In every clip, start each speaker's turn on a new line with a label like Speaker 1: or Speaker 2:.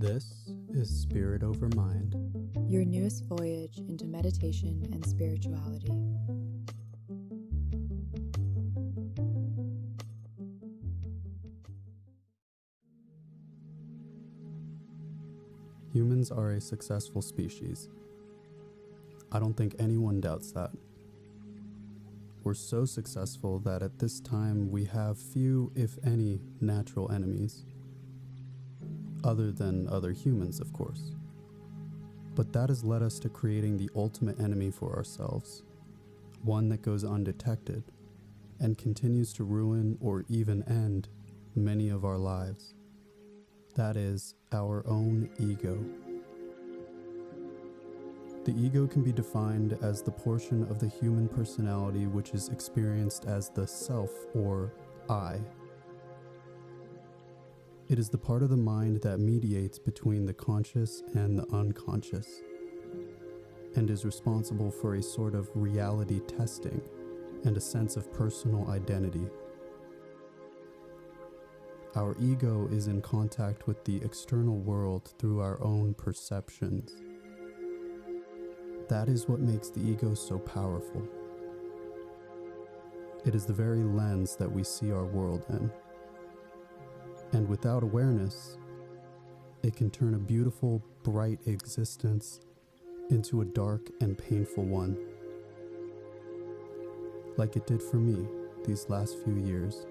Speaker 1: This is Spirit Over Mind,
Speaker 2: your newest voyage into meditation and spirituality.
Speaker 1: Humans are a successful species. I don't think anyone doubts that. We're so successful that at this time we have few, if any, natural enemies. Other than other humans, of course. But that has led us to creating the ultimate enemy for ourselves, one that goes undetected and continues to ruin or even end many of our lives. That is our own ego. The ego can be defined as the portion of the human personality which is experienced as the self or I. It is the part of the mind that mediates between the conscious and the unconscious, and is responsible for a sort of reality testing and a sense of personal identity. Our ego is in contact with the external world through our own perceptions. That is what makes the ego so powerful. It is the very lens that we see our world in. And without awareness, it can turn a beautiful, bright existence into a dark and painful one. Like it did for me these last few years.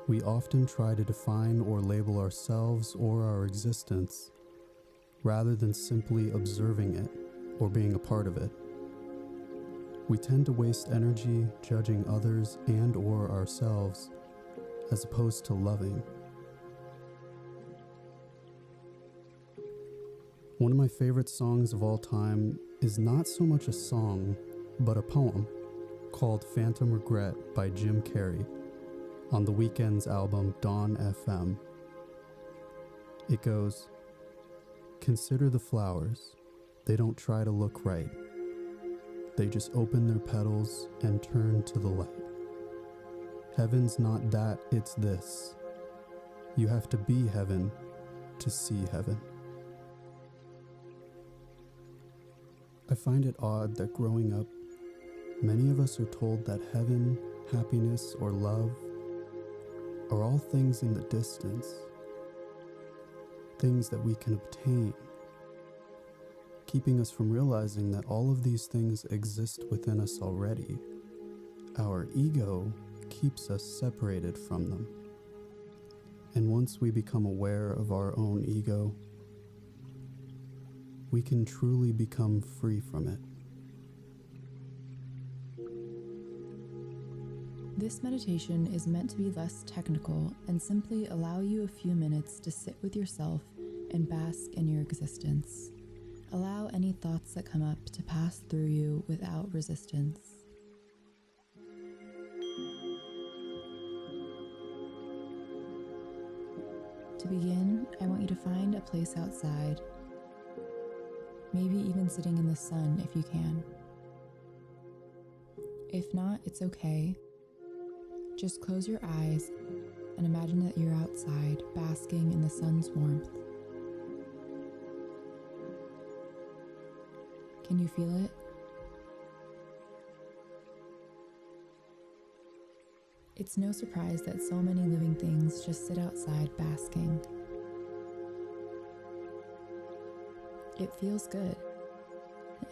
Speaker 1: We often try to define or label ourselves or our existence, rather than simply observing it or being a part of it. We tend to waste energy judging others and or ourselves, as opposed to loving. One of my favorite songs of all time is not so much a song, but a poem called Phantom Regret by Jim Carrey on The Weeknd's album Dawn FM. It goes, "Consider the flowers, they don't try to look right. They just open their petals and turn to the light. Heaven's not that, it's this. You have to be heaven to see heaven." I find it odd that growing up, many of us are told that heaven, happiness, or love are all things in the distance, things that we can obtain, keeping us from realizing that all of these things exist within us already. Our ego keeps us separated from them. And once we become aware of our own ego, we can truly become free from it.
Speaker 2: This meditation is meant to be less technical and simply allow you a few minutes to sit with yourself and bask in your existence. Allow any thoughts that come up to pass through you without resistance. To begin, I want you to find a place outside, maybe even sitting in the sun if you can. If not, it's okay. Just close your eyes and imagine that you're outside, basking in the sun's warmth. Can you feel it? It's no surprise that so many living things just sit outside basking. It feels good,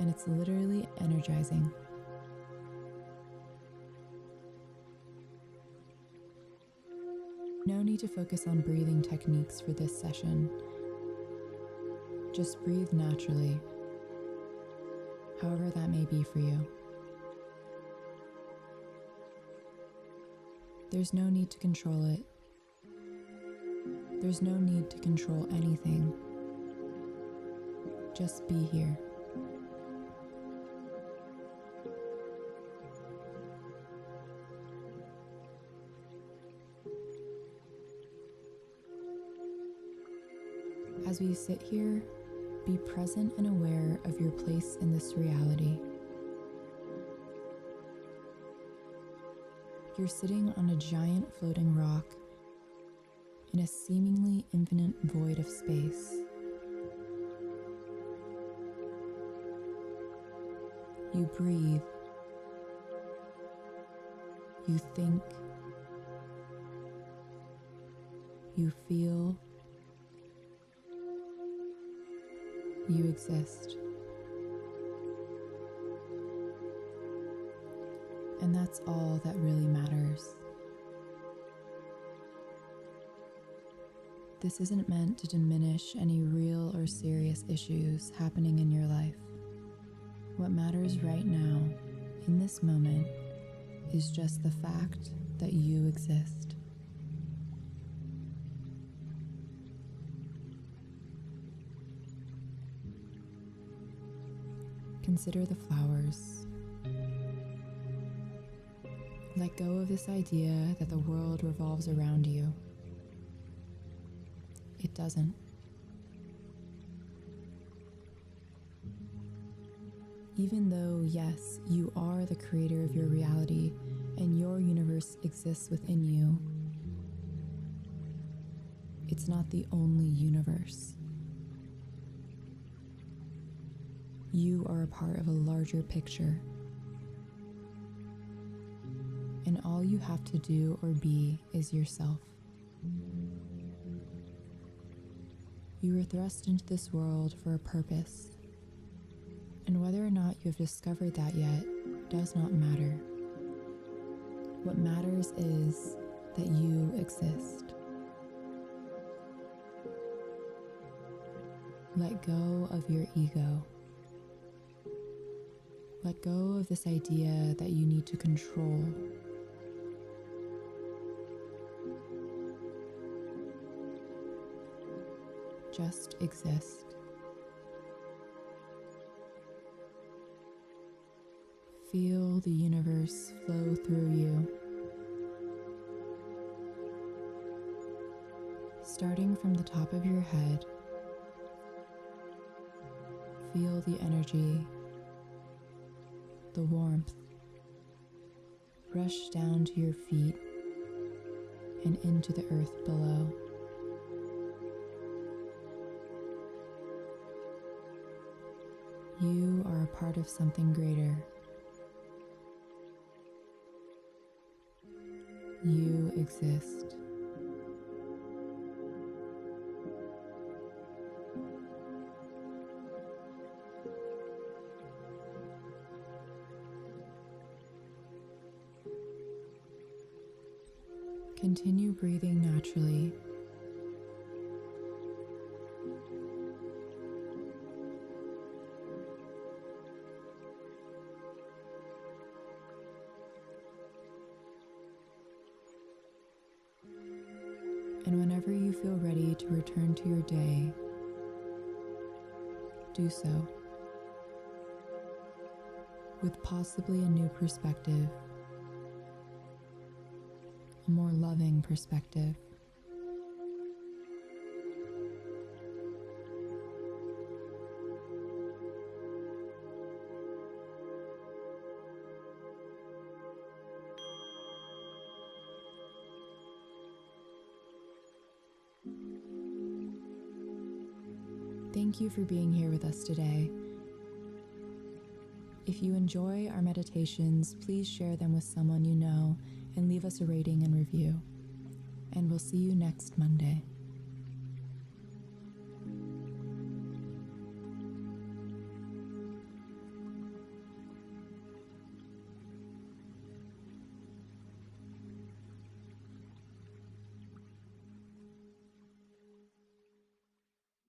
Speaker 2: and it's literally energizing. No need to focus on breathing techniques for this session. Just breathe naturally, however that may be for you. There's no need to control it. There's no need to control anything. Just be here. As we sit here, be present and aware of your place in this reality. You're sitting on a giant floating rock in a seemingly infinite void of space. You breathe. You think. You feel. You exist. And that's all that really matters. This isn't meant to diminish any real or serious issues happening in your life. What matters right now, in this moment, is just the fact that you exist. Consider the flowers. Let go of this idea that the world revolves around you. It doesn't. Even though, yes, you are the creator of your reality and your universe exists within you, it's not the only universe. You are a part of a larger picture. And all you have to do or be is yourself. You were thrust into this world for a purpose. And whether or not you have discovered that yet does not matter. What matters is that you exist. Let go of your ego. Let go of this idea that you need to control. Just exist. Feel the universe flow through you. Starting from the top of your head, feel the energy, the warmth, rush down to your feet and into the earth below. You are a part of something greater. You exist. Continue breathing naturally. And whenever you feel ready to return to your day, do so with possibly a new perspective, a more loving perspective. Thank you for being here with us today. If you enjoy our meditations, please share them with someone you know and leave us a rating and review. And we'll see you next Monday.